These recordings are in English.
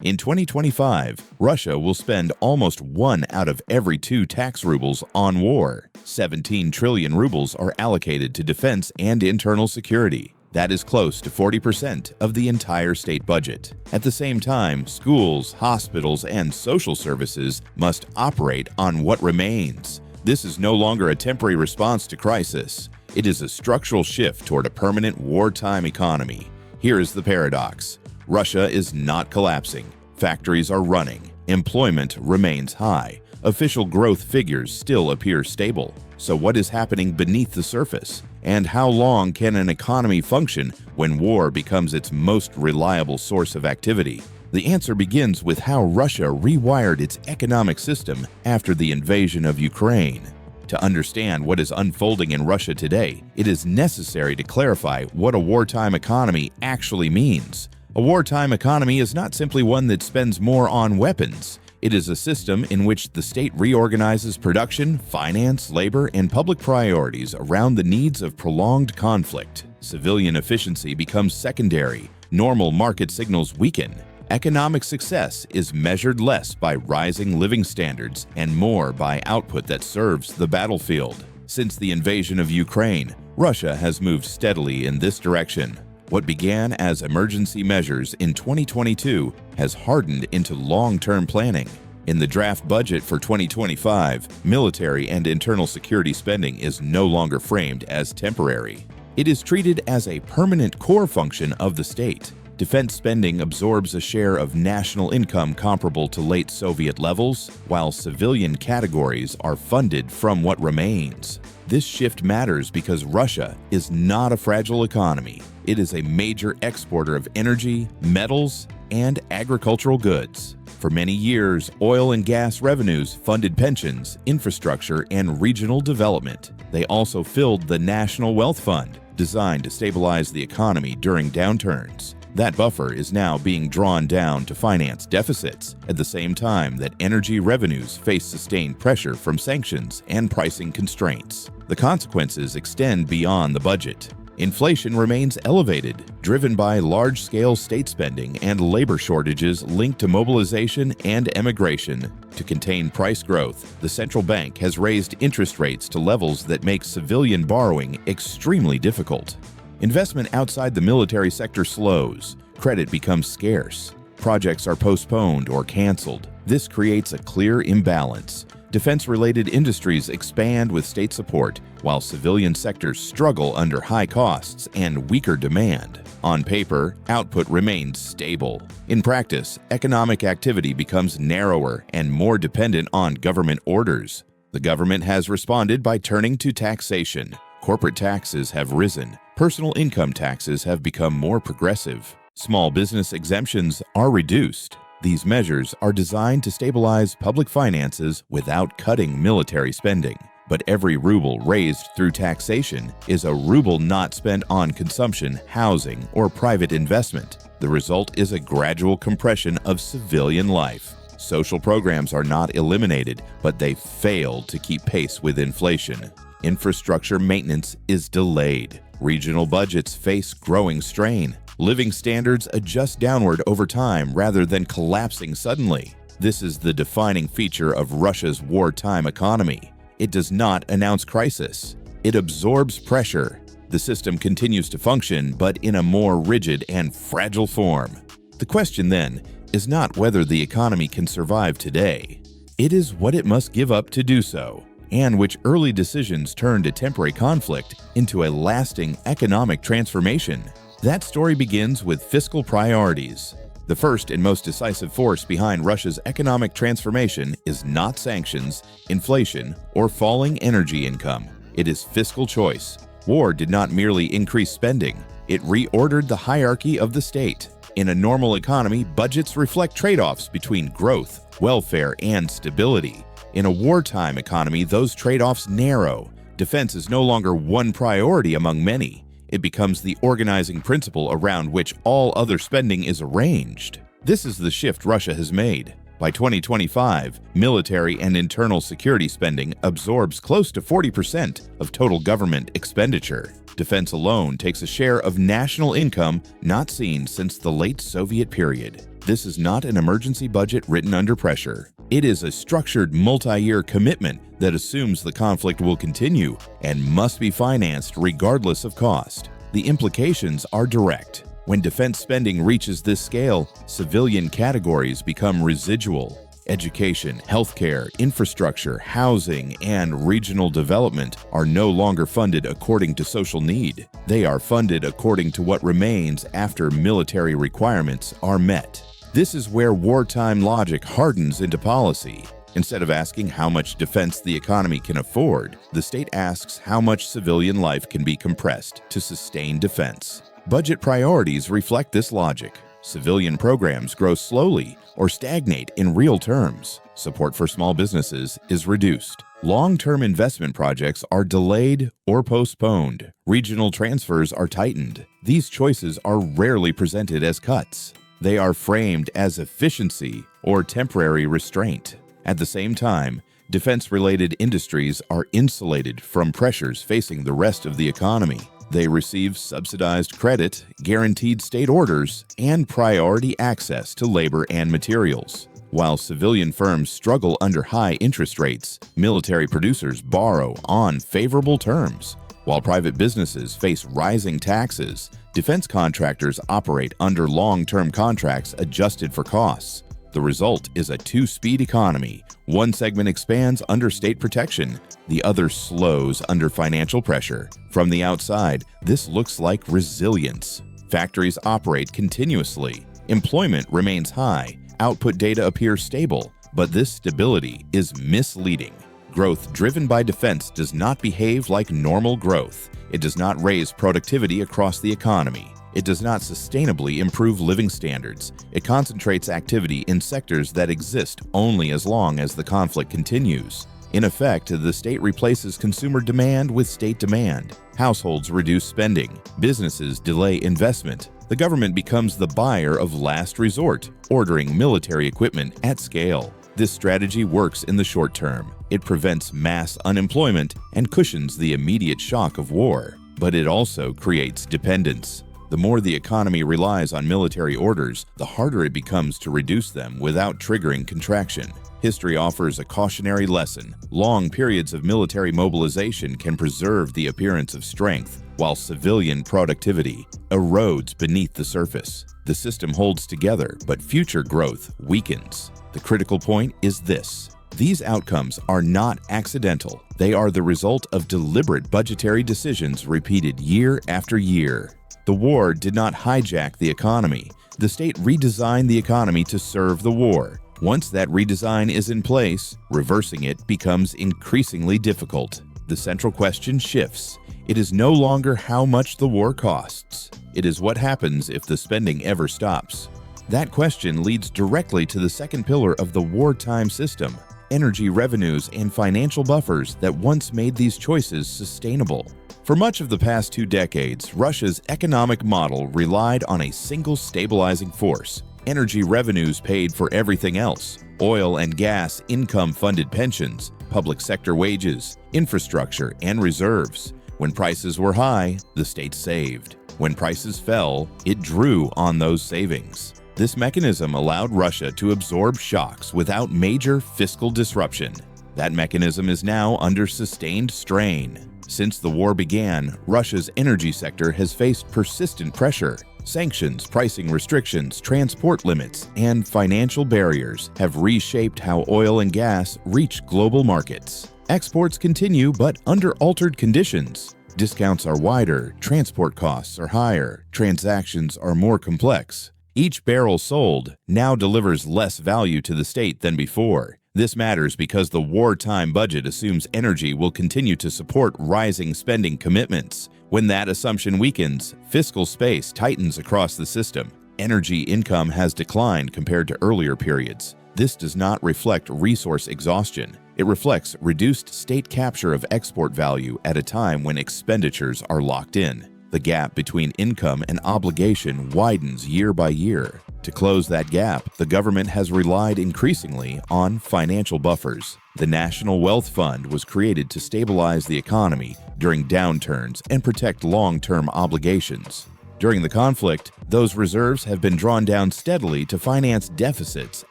In 2025, Russia will spend almost 1 out of every 2 tax rubles on war. 17 trillion rubles are allocated to defense and internal security. That is close to 40% of the entire state budget. At the same time, schools, hospitals, and social services must operate on what remains. This is no longer a temporary response to crisis. It is a structural shift toward a permanent wartime economy. Here is the paradox. Russia is not collapsing. Factories are running. Employment remains high. Official growth figures still appear stable. So what is happening beneath the surface? And how long can an economy function when war becomes its most reliable source of activity? The answer begins with how Russia rewired its economic system after the invasion of Ukraine. To understand what is unfolding in Russia today, it is necessary to clarify what a wartime economy actually means. A wartime economy is not simply one that spends more on weapons. It is a system in which the state reorganizes production, finance, labor, and public priorities around the needs of prolonged conflict. Civilian efficiency becomes secondary. Normal market signals weaken. Economic success is measured less by rising living standards and more by output that serves the battlefield. Since the invasion of Ukraine, Russia has moved steadily in this direction. What began as emergency measures in 2022 has hardened into long-term planning. In the draft budget for 2025, military and internal security spending is no longer framed as temporary. It is treated as a permanent core function of the state. Defense spending absorbs a share of national income comparable to late Soviet levels, while civilian categories are funded from what remains. This shift matters because Russia is not a fragile economy. It is a major exporter of energy, metals, and agricultural goods. For many years, oil and gas revenues funded pensions, infrastructure, and regional development. They also filled the National Wealth Fund, designed to stabilize the economy during downturns. That buffer is now being drawn down to finance deficits, at the same time that energy revenues face sustained pressure from sanctions and pricing constraints. The consequences extend beyond the budget. Inflation remains elevated, driven by large-scale state spending and labor shortages linked to mobilization and emigration. To contain price growth, the central bank has raised interest rates to levels that make civilian borrowing extremely difficult. Investment outside the military sector slows. Credit becomes scarce. Projects are postponed or canceled. This creates a clear imbalance. Defense-related industries expand with state support, while civilian sectors struggle under high costs and weaker demand. On paper, output remains stable. In practice, economic activity becomes narrower and more dependent on government orders. The government has responded by turning to taxation. Corporate taxes have risen. Personal income taxes have become more progressive. Small business exemptions are reduced. These measures are designed to stabilize public finances without cutting military spending. But every ruble raised through taxation is a ruble not spent on consumption, housing, or private investment. The result is a gradual compression of civilian life. Social programs are not eliminated, but they fail to keep pace with inflation. Infrastructure maintenance is delayed. Regional budgets face growing strain. Living standards adjust downward over time rather than collapsing suddenly. This is the defining feature of Russia's wartime economy. It does not announce crisis. It absorbs pressure. The system continues to function, but in a more rigid and fragile form. The question then is not whether the economy can survive today. It is what it must give up to do so, and which early decisions turned a temporary conflict into a lasting economic transformation. That story begins with fiscal priorities. The first and most decisive force behind Russia's economic transformation is not sanctions, inflation, or falling energy income. It is fiscal choice. War did not merely increase spending, it reordered the hierarchy of the state. In a normal economy, budgets reflect trade-offs between growth, welfare, and stability. In a wartime economy, those trade-offs narrow. Defense is no longer one priority among many. It becomes the organizing principle around which all other spending is arranged. This is the shift Russia has made. By 2025, military and internal security spending absorbs close to 40% of total government expenditure. Defense alone takes a share of national income not seen since the late Soviet period. This is not an emergency budget written under pressure. It is a structured multi-year commitment that assumes the conflict will continue and must be financed regardless of cost. The implications are direct. When defense spending reaches this scale, civilian categories become residual. Education, healthcare, infrastructure, housing, and regional development are no longer funded according to social need. They are funded according to what remains after military requirements are met. This is where wartime logic hardens into policy. Instead of asking how much defense the economy can afford, the state asks how much civilian life can be compressed to sustain defense. Budget priorities reflect this logic. Civilian programs grow slowly or stagnate in real terms. Support for small businesses is reduced. Long-term investment projects are delayed or postponed. Regional transfers are tightened. These choices are rarely presented as cuts. They are framed as efficiency or temporary restraint. At the same time, defense-related industries are insulated from pressures facing the rest of the economy. They receive subsidized credit, guaranteed state orders, and priority access to labor and materials. While civilian firms struggle under high interest rates, military producers borrow on favorable terms. While private businesses face rising taxes, defense contractors operate under long-term contracts adjusted for costs. The result is a two-speed economy. One segment expands under state protection, the other slows under financial pressure. From the outside, this looks like resilience. Factories operate continuously. Employment remains high. Output data appears stable, but this stability is misleading. Growth driven by defense does not behave like normal growth. It does not raise productivity across the economy. It does not sustainably improve living standards. It concentrates activity in sectors that exist only as long as the conflict continues. In effect, the state replaces consumer demand with state demand. Households reduce spending. Businesses delay investment. The government becomes the buyer of last resort, ordering military equipment at scale. This strategy works in the short term. It prevents mass unemployment and cushions the immediate shock of war. But it also creates dependence. The more the economy relies on military orders, the harder it becomes to reduce them without triggering contraction. History offers a cautionary lesson. Long periods of military mobilization can preserve the appearance of strength, while civilian productivity erodes beneath the surface. The system holds together, but future growth weakens. The critical point is this. These outcomes are not accidental. They are the result of deliberate budgetary decisions repeated year after year. The war did not hijack the economy. The state redesigned the economy to serve the war. Once that redesign is in place, reversing it becomes increasingly difficult. The central question shifts. It is no longer how much the war costs. It is what happens if the spending ever stops. That question leads directly to the second pillar of the wartime system: energy revenues and financial buffers that once made these choices sustainable. For much of the past 2 decades, Russia's economic model relied on a single stabilizing force. Energy revenues paid for everything else: oil and gas income funded pensions, public sector wages, infrastructure, and reserves. When prices were high, the state saved. When prices fell, it drew on those savings. This mechanism allowed Russia to absorb shocks without major fiscal disruption. That mechanism is now under sustained strain. Since the war began, Russia's energy sector has faced persistent pressure. Sanctions, pricing restrictions, transport limits, and financial barriers have reshaped how oil and gas reach global markets. Exports continue, but under altered conditions. Discounts are wider, transport costs are higher, transactions are more complex. Each barrel sold now delivers less value to the state than before. This matters because the wartime budget assumes energy will continue to support rising spending commitments. When that assumption weakens, fiscal space tightens across the system. Energy income has declined compared to earlier periods. This does not reflect resource exhaustion. It reflects reduced state capture of export value at a time when expenditures are locked in. The gap between income and obligation widens year by year. To close that gap, the government has relied increasingly on financial buffers. The National Wealth Fund was created to stabilize the economy during downturns and protect long-term obligations. During the conflict, those reserves have been drawn down steadily to finance deficits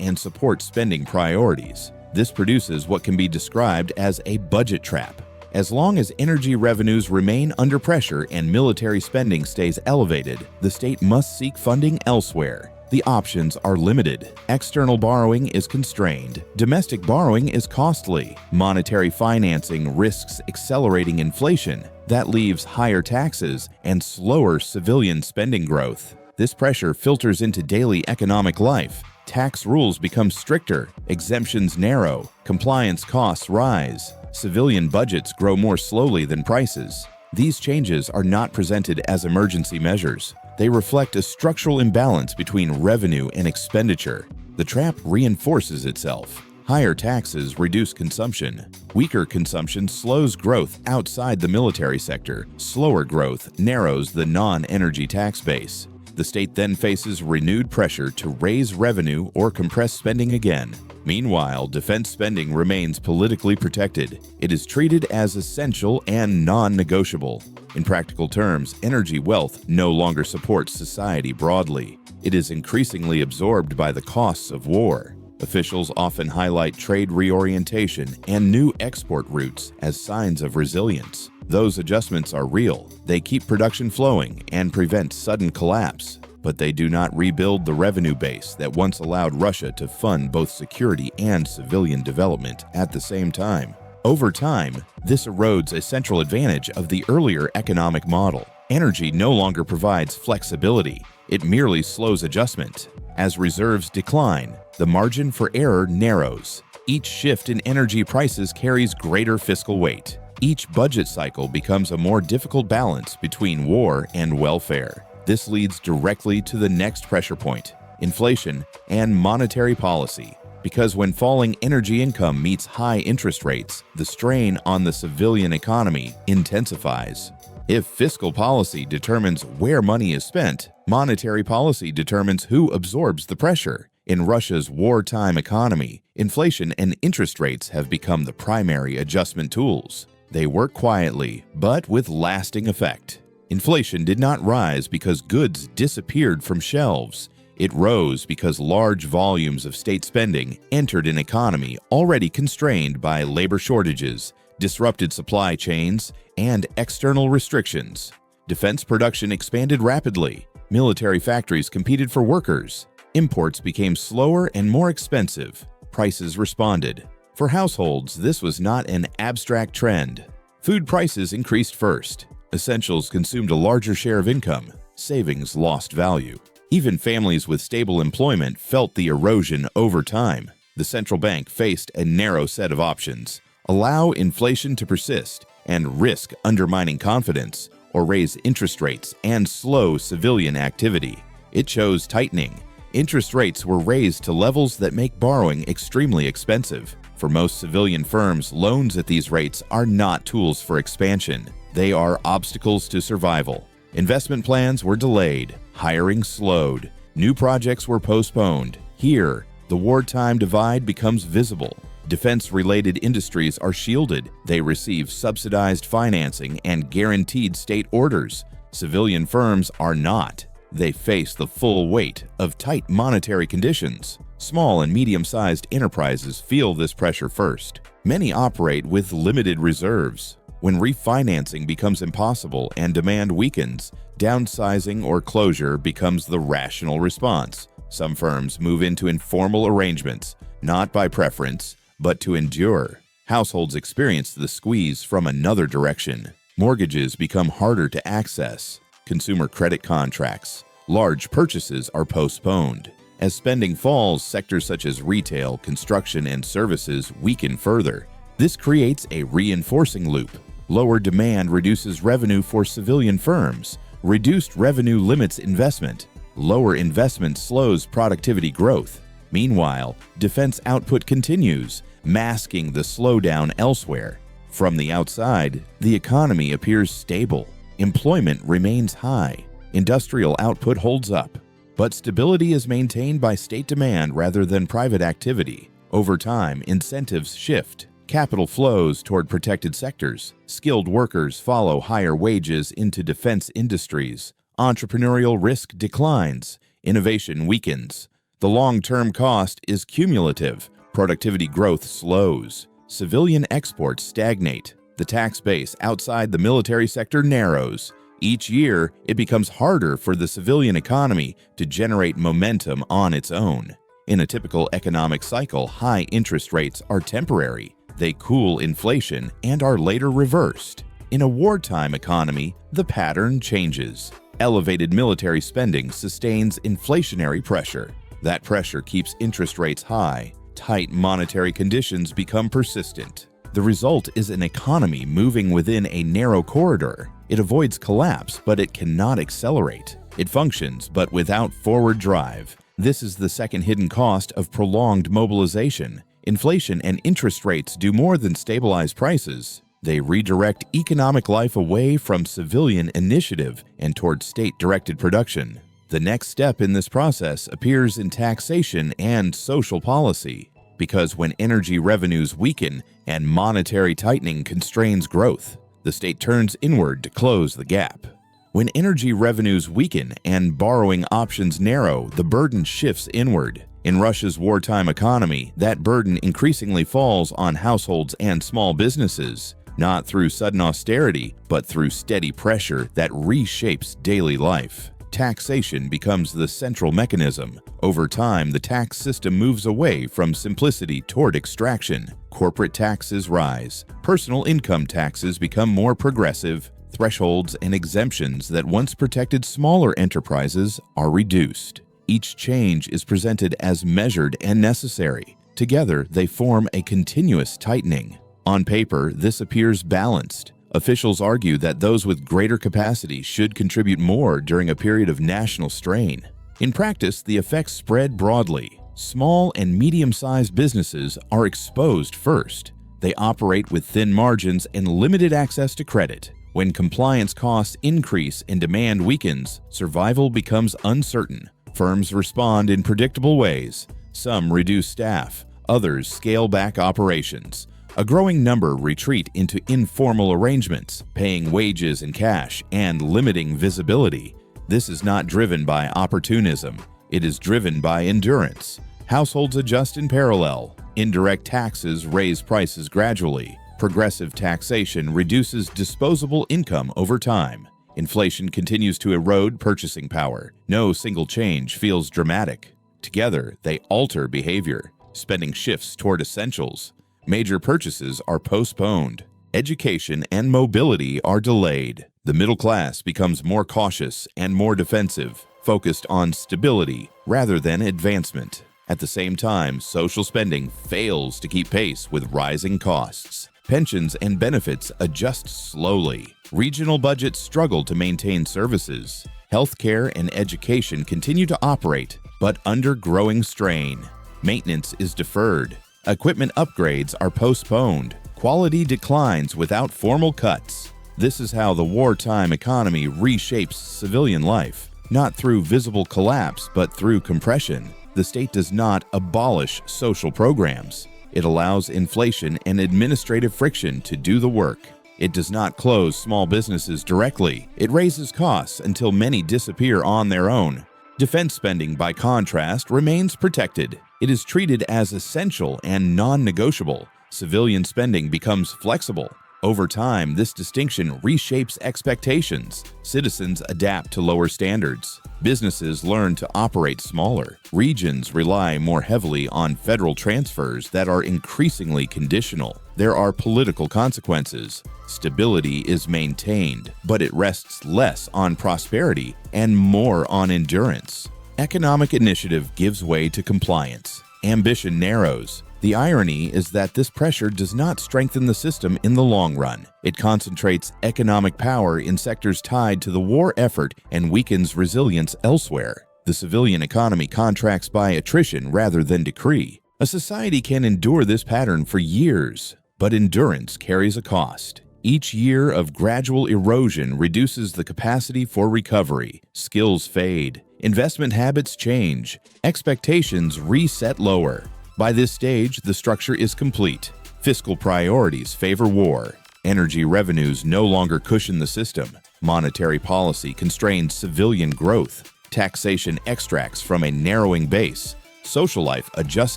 and support spending priorities. This produces what can be described as a budget trap. As long as energy revenues remain under pressure and military spending stays elevated, the state must seek funding elsewhere. The options are limited. External borrowing is constrained. Domestic borrowing is costly. Monetary financing risks accelerating inflation. That leaves higher taxes and slower civilian spending growth. This pressure filters into daily economic life. Tax rules become stricter, exemptions narrow, compliance costs rise. Civilian budgets grow more slowly than prices. These changes are not presented as emergency measures. They reflect a structural imbalance between revenue and expenditure. The trap reinforces itself. Higher taxes reduce consumption. Weaker consumption slows growth outside the military sector. Slower growth narrows the non-energy tax base. The state then faces renewed pressure to raise revenue or compress spending again. Meanwhile, defense spending remains politically protected. It is treated as essential and non-negotiable. In practical terms, energy wealth no longer supports society broadly. It is increasingly absorbed by the costs of war. Officials often highlight trade reorientation and new export routes as signs of resilience. Those adjustments are real. They keep production flowing and prevent sudden collapse. But they do not rebuild the revenue base that once allowed Russia to fund both security and civilian development at the same time. Over time, this erodes a central advantage of the earlier economic model. Energy no longer provides flexibility. It merely slows adjustment. As reserves decline, the margin for error narrows. Each shift in energy prices carries greater fiscal weight. Each budget cycle becomes a more difficult balance between war and welfare. This leads directly to the next pressure point: inflation and monetary policy. Because when falling energy income meets high interest rates, the strain on the civilian economy intensifies. If fiscal policy determines where money is spent, monetary policy determines who absorbs the pressure. In Russia's wartime economy, inflation and interest rates have become the primary adjustment tools. They work quietly, but with lasting effect. Inflation did not rise because goods disappeared from shelves. It rose because large volumes of state spending entered an economy already constrained by labor shortages, disrupted supply chains, and external restrictions. Defense production expanded rapidly. Military factories competed for workers. Imports became slower and more expensive. Prices responded. For households, this was not an abstract trend. Food prices increased first. Essentials consumed a larger share of income. Savings lost value. Even families with stable employment felt the erosion over time. The central bank faced a narrow set of options: allow inflation to persist and risk undermining confidence, or raise interest rates and slow civilian activity. It chose tightening. Interest rates were raised to levels that make borrowing extremely expensive. For most civilian firms, loans at these rates are not tools for expansion. They are obstacles to survival. Investment plans were delayed. Hiring slowed. New projects were postponed. Here, the wartime divide becomes visible. Defense-related industries are shielded. They receive subsidized financing and guaranteed state orders. Civilian firms are not. They face the full weight of tight monetary conditions. Small and medium-sized enterprises feel this pressure first. Many operate with limited reserves. When refinancing becomes impossible and demand weakens, downsizing or closure becomes the rational response. Some firms move into informal arrangements, not by preference, but to endure. Households experience the squeeze from another direction. Mortgages become harder to access. Consumer credit contracts. Large purchases are postponed. As spending falls, sectors such as retail, construction, and services weaken further. This creates a reinforcing loop. Lower demand reduces revenue for civilian firms. Reduced revenue limits investment. Lower investment slows productivity growth. Meanwhile, defense output continues, masking the slowdown elsewhere. From the outside, the economy appears stable. Employment remains high. Industrial output holds up. But stability is maintained by state demand rather than private activity. Over time, incentives shift. Capital flows toward protected sectors. Skilled workers follow higher wages into defense industries. Entrepreneurial risk declines. Innovation weakens. The long-term cost is cumulative. Productivity growth slows. Civilian exports stagnate. The tax base outside the military sector narrows. Each year, it becomes harder for the civilian economy to generate momentum on its own. In a typical economic cycle, high interest rates are temporary. They cool inflation and are later reversed. In a wartime economy, the pattern changes. Elevated military spending sustains inflationary pressure. That pressure keeps interest rates high. Tight monetary conditions become persistent. The result is an economy moving within a narrow corridor. It avoids collapse, but it cannot accelerate. It functions, but without forward drive. This is the second hidden cost of prolonged mobilization. Inflation and interest rates do more than stabilize prices. They redirect economic life away from civilian initiative and toward state-directed production. The next step in this process appears in taxation and social policy, because when energy revenues weaken and monetary tightening constrains growth, the state turns inward to close the gap. When energy revenues weaken and borrowing options narrow, the burden shifts inward. In Russia's wartime economy, that burden increasingly falls on households and small businesses, not through sudden austerity, but through steady pressure that reshapes daily life. Taxation becomes the central mechanism. Over time, the tax system moves away from simplicity toward extraction. Corporate taxes rise. Personal income taxes become more progressive. Thresholds and exemptions that once protected smaller enterprises are reduced. Each change is presented as measured and necessary. Together, they form a continuous tightening. On paper, this appears balanced. Officials argue that those with greater capacity should contribute more during a period of national strain. In practice, the effects spread broadly. Small and medium-sized businesses are exposed first. They operate with thin margins and limited access to credit. When compliance costs increase and demand weakens, survival becomes uncertain. Firms respond in predictable ways. Some reduce staff, others scale back operations. A growing number retreat into informal arrangements, paying wages in cash and limiting visibility. This is not driven by opportunism. It is driven by endurance. Households adjust in parallel. Indirect taxes raise prices gradually. Progressive taxation reduces disposable income over time. Inflation continues to erode purchasing power. No single change feels dramatic. Together, they alter behavior. Spending shifts toward essentials. Major purchases are postponed. Education and mobility are delayed. The middle class becomes more cautious and more defensive, focused on stability rather than advancement. At the same time, social spending fails to keep pace with rising costs. Pensions and benefits adjust slowly. Regional budgets struggle to maintain services. Healthcare and education continue to operate, but under growing strain. Maintenance is deferred. Equipment upgrades are postponed. Quality declines without formal cuts. This is how the wartime economy reshapes civilian life, not through visible collapse, but through compression. The state does not abolish social programs. It allows inflation and administrative friction to do the work. It does not close small businesses directly. It raises costs until many disappear on their own. Defense spending, by contrast, remains protected. It is treated as essential and non-negotiable. Civilian spending becomes flexible. Over time, this distinction reshapes expectations. Citizens adapt to lower standards. Businesses learn to operate smaller. Regions rely more heavily on federal transfers that are increasingly conditional. There are political consequences. Stability is maintained, but it rests less on prosperity and more on endurance. Economic initiative gives way to compliance. Ambition narrows. The irony is that this pressure does not strengthen the system in the long run. It concentrates economic power in sectors tied to the war effort and weakens resilience elsewhere. The civilian economy contracts by attrition rather than decree. A society can endure this pattern for years, but endurance carries a cost. Each year of gradual erosion reduces the capacity for recovery. Skills fade. Investment habits change. Expectations reset lower. By this stage, the structure is complete. Fiscal priorities favor war. Energy revenues no longer cushion the system. Monetary policy constrains civilian growth. Taxation extracts from a narrowing base. Social life adjusts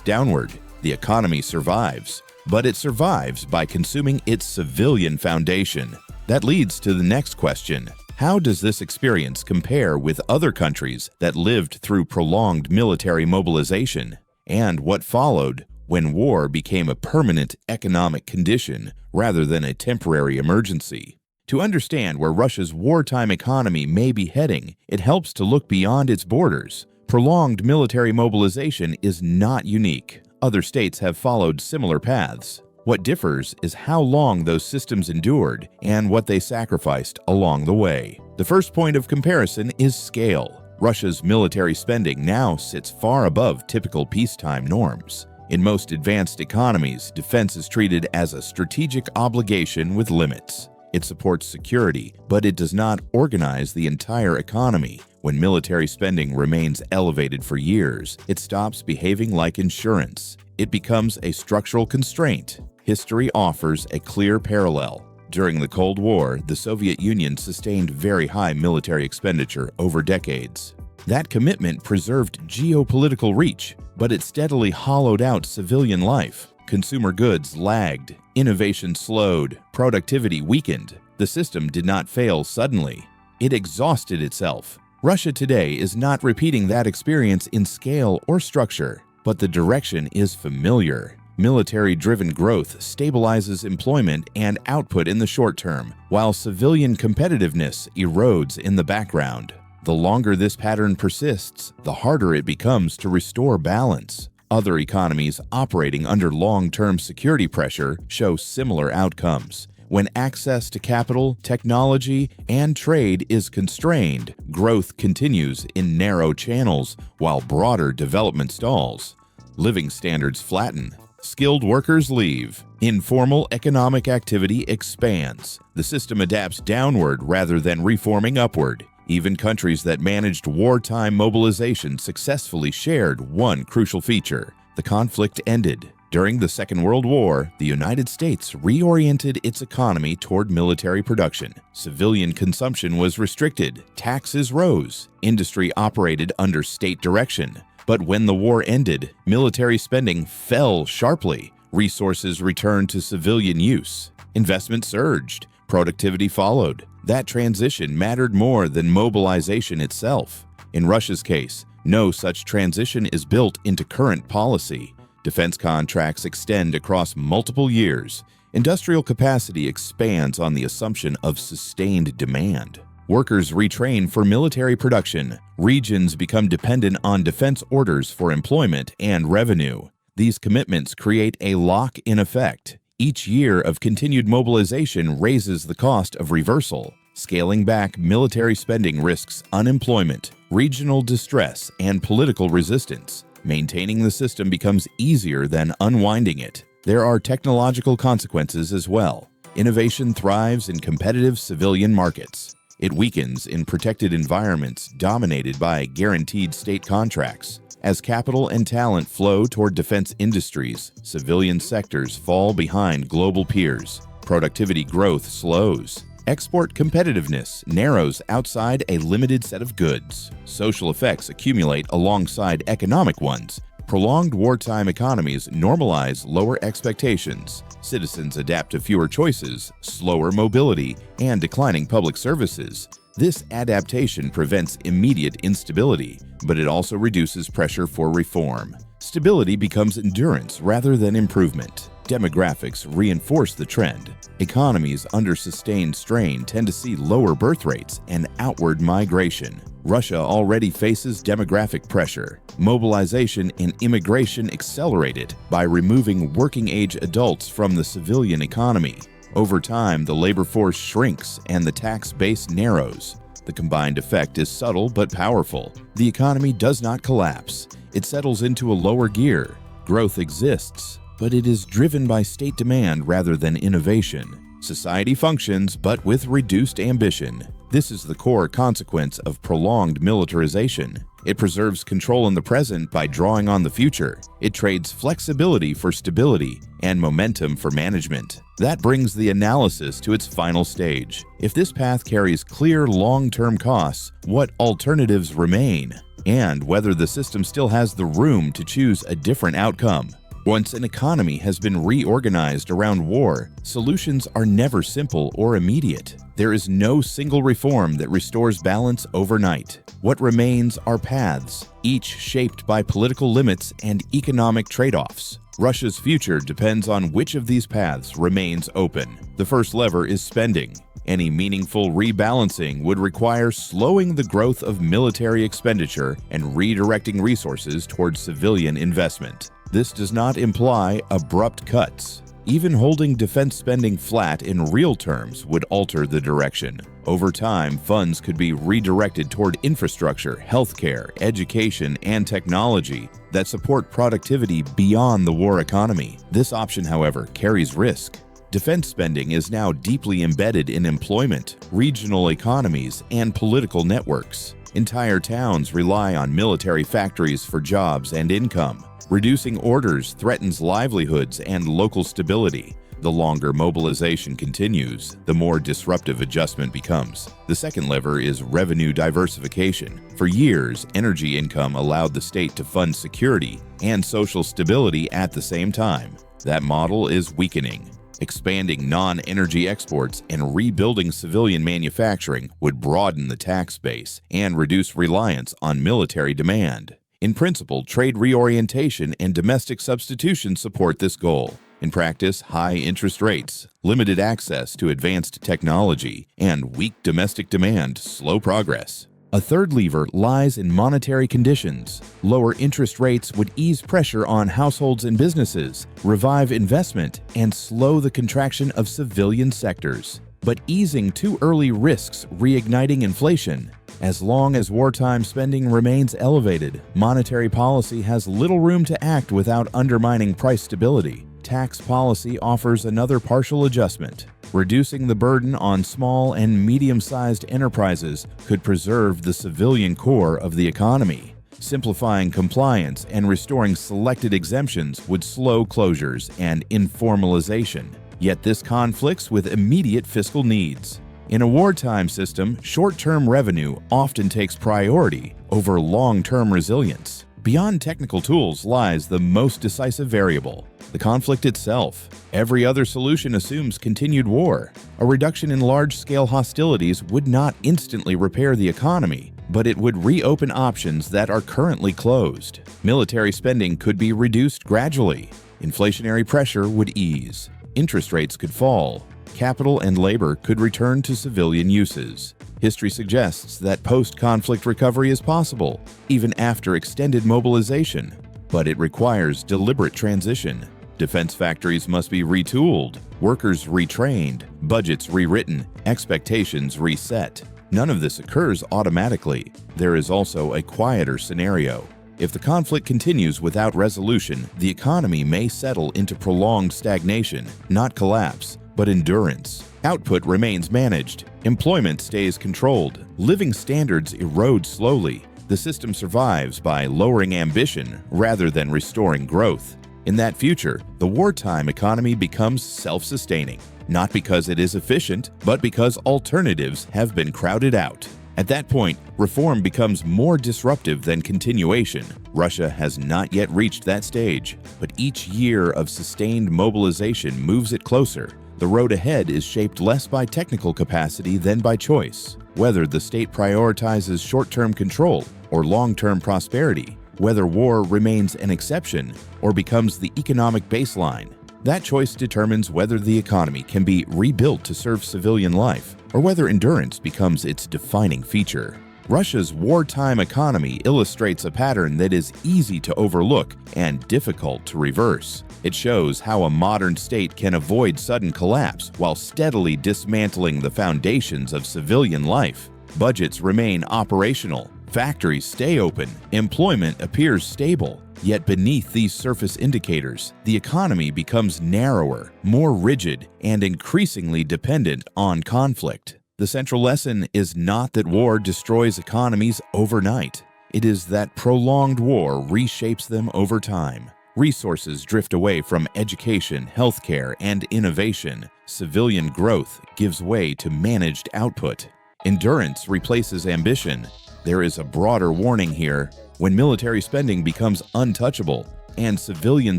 downward. The economy survives, but it survives by consuming its civilian foundation. That leads to the next question. How does this experience compare with other countries that lived through prolonged military mobilization? And what followed when war became a permanent economic condition rather than a temporary emergency? To understand where Russia's wartime economy may be heading, it helps to look beyond its borders. Prolonged military mobilization is not unique. Other states have followed similar paths. What differs is how long those systems endured and what they sacrificed along the way. The first point of comparison is scale. Russia's military spending now sits far above typical peacetime norms. In most advanced economies, defense is treated as a strategic obligation with limits. It supports security, but it does not organize the entire economy. When military spending remains elevated for years, it stops behaving like insurance. It becomes a structural constraint. History offers a clear parallel. During the Cold War, the Soviet Union sustained very high military expenditure over decades. That commitment preserved geopolitical reach, but it steadily hollowed out civilian life. Consumer goods lagged, innovation slowed, productivity weakened. The system did not fail suddenly. It exhausted itself. Russia today is not repeating that experience in scale or structure, but the direction is familiar. Military-driven growth stabilizes employment and output in the short term, while civilian competitiveness erodes in the background. The longer this pattern persists, the harder it becomes to restore balance. Other economies operating under long-term security pressure show similar outcomes. When access to capital, technology, and trade is constrained, growth continues in narrow channels while broader development stalls. Living standards flatten. Skilled workers leave. Informal economic activity expands. The system adapts downward rather than reforming upward. Even countries that managed wartime mobilization successfully shared one crucial feature. The conflict ended. During the Second World War, the United States reoriented its economy toward military production. Civilian consumption was restricted. Taxes rose. Industry operated under state direction. But when the war ended, military spending fell sharply. Resources returned to civilian use. Investment surged. Productivity followed. That transition mattered more than mobilization itself. In Russia's case, no such transition is built into current policy. Defense contracts extend across multiple years. Industrial capacity expands on the assumption of sustained demand. Workers retrain for military production. Regions become dependent on defense orders for employment and revenue. These commitments create a lock-in effect. Each year of continued mobilization raises the cost of reversal. Scaling back military spending risks unemployment, regional distress, and political resistance. Maintaining the system becomes easier than unwinding it. There are technological consequences as well. Innovation thrives in competitive civilian markets. It weakens in protected environments dominated by guaranteed state contracts. As capital and talent flow toward defense industries, civilian sectors fall behind global peers. Productivity growth slows. Export competitiveness narrows outside a limited set of goods. Social effects accumulate alongside economic ones. Prolonged wartime economies normalize lower expectations. Citizens adapt to fewer choices, slower mobility, and declining public services. This adaptation prevents immediate instability, but it also reduces pressure for reform. Stability becomes endurance rather than improvement. Demographics reinforce the trend. Economies under sustained strain tend to see lower birth rates and outward migration. Russia already faces demographic pressure. Mobilization and immigration accelerate it by removing working-age adults from the civilian economy. Over time, the labor force shrinks and the tax base narrows. The combined effect is subtle but powerful. The economy does not collapse. It settles into a lower gear. Growth exists, but it is driven by state demand rather than innovation. Society functions, but with reduced ambition. This is the core consequence of prolonged militarization. It preserves control in the present by drawing on the future. It trades flexibility for stability and momentum for management. That brings the analysis to its final stage. If this path carries clear long-term costs, what alternatives remain? And whether the system still has the room to choose a different outcome. Once an economy has been reorganized around war, solutions are never simple or immediate. There is no single reform that restores balance overnight. What remains are paths, each shaped by political limits and economic trade-offs. Russia's future depends on which of these paths remains open. The first lever is spending. Any meaningful rebalancing would require slowing the growth of military expenditure and redirecting resources towards civilian investment. This does not imply abrupt cuts. Even holding defense spending flat in real terms would alter the direction. Over time, funds could be redirected toward infrastructure, healthcare, education, and technology that support productivity beyond the war economy. This option, however, carries risk. Defense spending is now deeply embedded in employment, regional economies, and political networks. Entire towns rely on military factories for jobs and income. Reducing orders threatens livelihoods and local stability. The longer mobilization continues, the more disruptive adjustment becomes. The second lever is revenue diversification. For years, energy income allowed the state to fund security and social stability at the same time. That model is weakening. Expanding non-energy exports and rebuilding civilian manufacturing would broaden the tax base and reduce reliance on military demand. In principle, trade reorientation and domestic substitution support this goal. In practice, high interest rates, limited access to advanced technology, and weak domestic demand slow progress. A third lever lies in monetary conditions. Lower interest rates would ease pressure on households and businesses, revive investment, and slow the contraction of civilian sectors. But easing too early risks reigniting inflation. As long as wartime spending remains elevated, monetary policy has little room to act without undermining price stability. Tax policy offers another partial adjustment. Reducing the burden on small and medium-sized enterprises could preserve the civilian core of the economy. Simplifying compliance and restoring selected exemptions would slow closures and informalization. Yet this conflicts with immediate fiscal needs. In a wartime system, short-term revenue often takes priority over long-term resilience. Beyond technical tools lies the most decisive variable: the conflict itself. Every other solution assumes continued war. A reduction in large-scale hostilities would not instantly repair the economy, but it would reopen options that are currently closed. Military spending could be reduced gradually. Inflationary pressure would ease. Interest rates could fall. Capital and labor could return to civilian uses. History suggests that post-conflict recovery is possible, even after extended mobilization, but it requires deliberate transition. Defense factories must be retooled, workers retrained, budgets rewritten, expectations reset. None of this occurs automatically. There is also a quieter scenario. If the conflict continues without resolution, the economy may settle into prolonged stagnation, not collapse, but endurance. Output remains managed, employment stays controlled, living standards erode slowly. The system survives by lowering ambition rather than restoring growth. In that future, the wartime economy becomes self-sustaining, not because it is efficient, but because alternatives have been crowded out. At that point, reform becomes more disruptive than continuation. Russia has not yet reached that stage, but each year of sustained mobilization moves it closer. The road ahead is shaped less by technical capacity than by choice. Whether the state prioritizes short-term control or long-term prosperity, whether war remains an exception or becomes the economic baseline, that choice determines whether the economy can be rebuilt to serve civilian life or whether endurance becomes its defining feature. Russia's wartime economy illustrates a pattern that is easy to overlook and difficult to reverse. It shows how a modern state can avoid sudden collapse while steadily dismantling the foundations of civilian life. Budgets remain operational, factories stay open, employment appears stable. Yet beneath these surface indicators, the economy becomes narrower, more rigid, and increasingly dependent on conflict. The central lesson is not that war destroys economies overnight. It is that prolonged war reshapes them over time. Resources drift away from education, healthcare, and innovation. Civilian growth gives way to managed output. Endurance replaces ambition. There is a broader warning here. When military spending becomes untouchable and civilian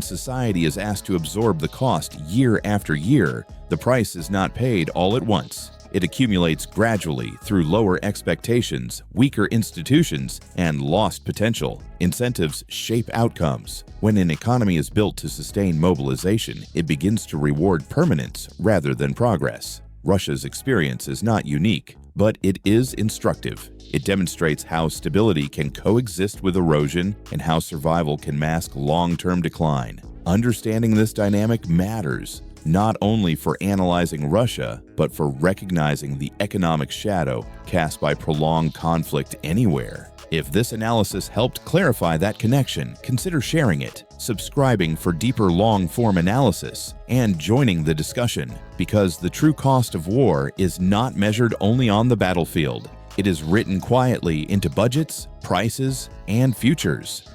society is asked to absorb the cost year after year, the price is not paid all at once. It accumulates gradually through lower expectations, weaker institutions, and lost potential. Incentives shape outcomes. When an economy is built to sustain mobilization, it begins to reward permanence rather than progress. Russia's experience is not unique, but it is instructive. It demonstrates how stability can coexist with erosion and how survival can mask long-term decline. Understanding this dynamic matters, not only for analyzing Russia, but for recognizing the economic shadow cast by prolonged conflict anywhere. If this analysis helped clarify that connection, consider sharing it, subscribing for deeper long-form analysis, and joining the discussion, because the true cost of war is not measured only on the battlefield. It is written quietly into budgets, prices, and futures.